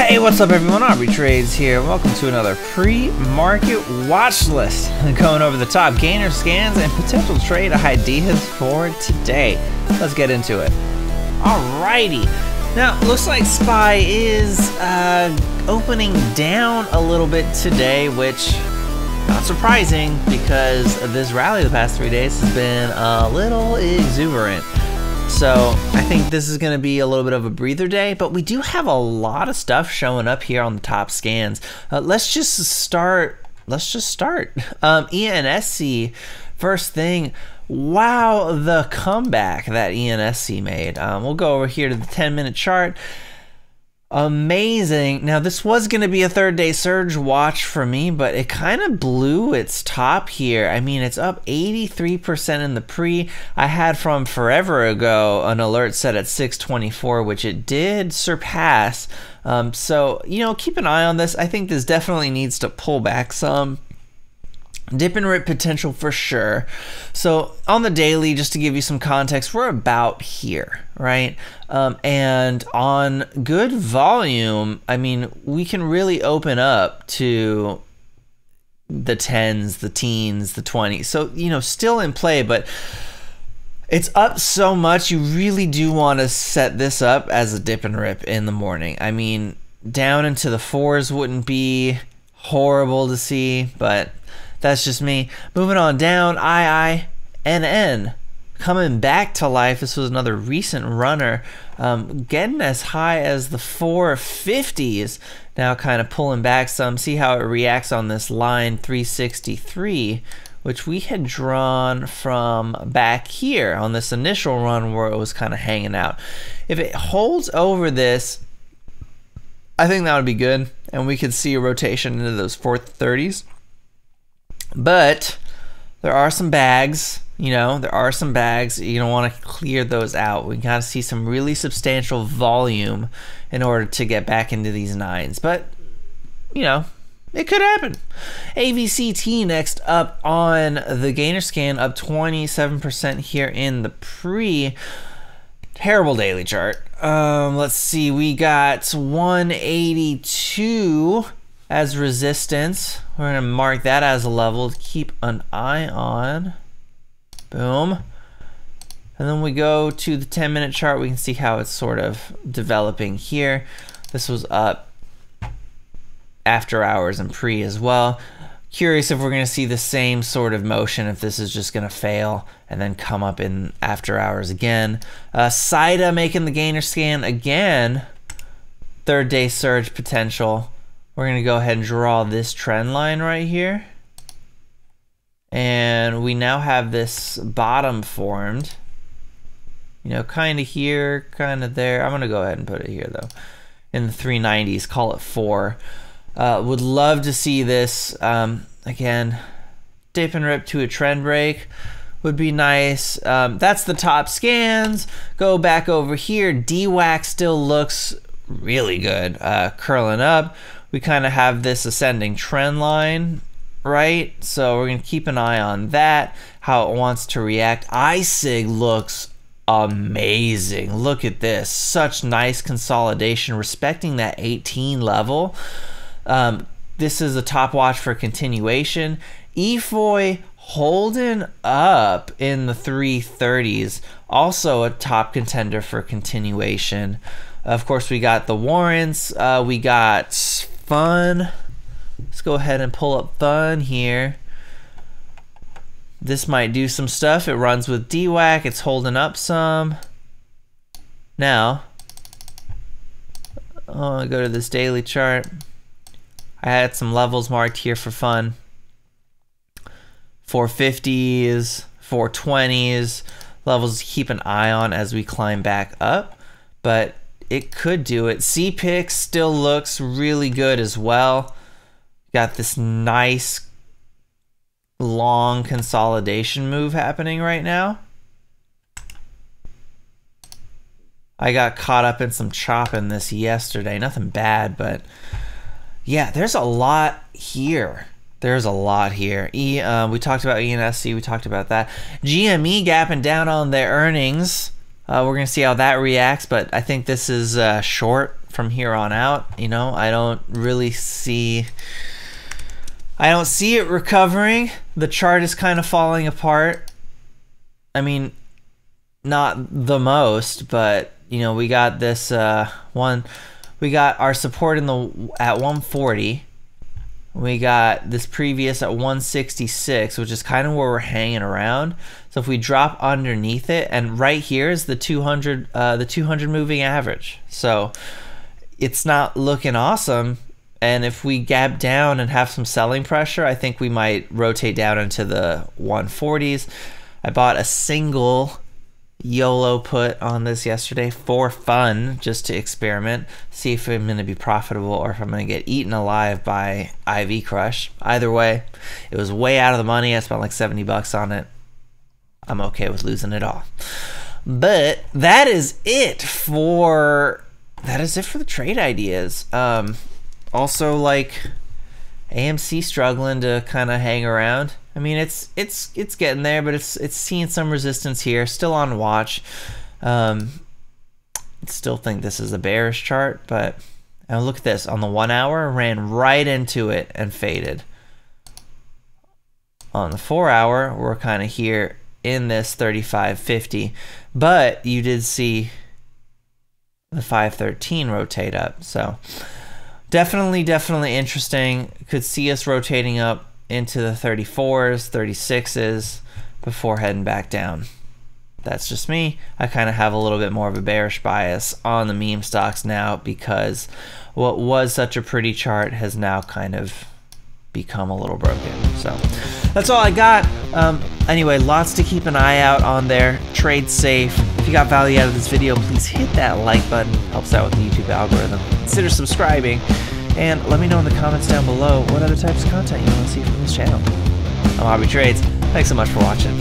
Hey, what's up everyone? Aubrey Trades here. Welcome to another pre-market watch list. Going over the top gainer scans and potential trade ideas for today. Let's get into it. Alrighty. Now, looks like SPY is opening down a little bit today, which not surprising because this rally the past 3 days has been a little exuberant. So I think this is going to be a little bit of a breather day, but we do have a lot of stuff showing up here on the top scans. Let's just start. ENSC, first thing. Wow, the comeback that ENSC made. We'll go over here to the 10-minute chart. Amazing. Now this was going to be a third day surge watch for me, but it kind of blew its top here. I mean, it's up 83% in the pre. I had from forever ago an alert set at 624, which it did surpass. So, you know, keep an eye on this. I think this definitely needs to pull back some. Dip and rip potential for sure. So on the daily, just to give you some context, we're about here, right? And on good volume, I mean, we can really open up to the 10s, the teens, the 20s. So, you know, still in play, but it's up so much, you really do want to set this up as a dip and rip in the morning. I mean, down into the 4s wouldn't be horrible to see, but that's just me. Moving on down, IINN coming back to life. This was another recent runner, getting as high as the 450s. Now kind of pulling back some. See how it reacts on this line 363, which we had drawn from back here on this initial run where it was kind of hanging out. If it holds over this, I think that would be good, and we could see a rotation into those 430s. But there are some bags, you know, you don't want to clear those out. We got to see some really substantial volume in order to get back into these 9s. But, you know, it could happen. AVCT next up on the gainer scan, up 27% here in the pre. Terrible daily chart. Let's see, we got 182 as resistance. We're going to mark that as a level to keep an eye on. Boom. And then we go to the 10-minute chart. We can see how it's sort of developing here. This was up after hours and pre as well. Curious if we're going to see the same sort of motion, if this is just going to fail and then come up in after hours again. SIDA making the gainer scan again. Third day surge potential. We're going to go ahead and draw this trend line right here. And we now have this bottom formed. You know, kind of here, kind of there. I'm going to go ahead and put it here, though. In the 390s, call it 4. Would love to see this, again, dip and rip to a trend break. Would be nice. That's the top scans. Go back over here. DWAC still looks really good. Curling up. We kind of have this ascending trend line, right? So we're going to keep an eye on that, how it wants to react. ISIG looks amazing. Look at this. Such nice consolidation, respecting that 18 level. This is a top watch for continuation. EFOI holding up in the 330s. Also a top contender for continuation. Of course, we got the warrants. We got Fun. Let's go ahead and pull up Fun here. This might do some stuff. It runs with DWAC. It's holding up some. Now, I'll go to this daily chart. I had some levels marked here for Fun. 450s, 420s. Levels to keep an eye on as we climb back up. But it could do it. CPIC still looks really good as well. Got this nice long consolidation move happening right now. I got caught up in some chopping this yesterday. Nothing bad, but yeah, there's a lot here. There's a lot here. We talked about ENSC. We talked about that. GME gapping down on their earnings. We're going to see how that reacts, but I think this is short from here on out. You know, I don't see it recovering. The chart is kind of falling apart. I mean, not the most, but you know, we got this we got our support at 140. We got this previous at 166, which is kind of where we're hanging around. So if we drop underneath it, and right here is the 200 moving average. So it's not looking awesome. And if we gap down and have some selling pressure, I think we might rotate down into the 140s. I bought a single YOLO put on this yesterday for fun, just to experiment, see if I'm going to be profitable or if I'm going to get eaten alive by IV Crush. Either way, it was way out of the money. I spent like 70 bucks on it. I'm okay with losing it all. But that is it for the trade ideas. Also, like, AMC struggling to kind of hang around. I mean, it's getting there, but it's seeing some resistance here. Still on watch. Still think this is a bearish chart, but look at this. On the 1 hour, ran right into it and faded. On the 4 hour, we're kind of here in this 35.50, but you did see the 513 rotate up. So definitely interesting. Could see us rotating up into the 34s, 36s before heading back down. That's just me. I kind of have a little bit more of a bearish bias on the meme stocks now, because what was such a pretty chart has now kind of become a little broken. So that's all I got. Anyway, lots to keep an eye out on there. Trade safe. If you got value out of this video, please hit that like button. Helps out with the YouTube algorithm. Consider subscribing. And let me know in the comments down below what other types of content you want to see from this channel. I'm Hobby Trades. Thanks so much for watching.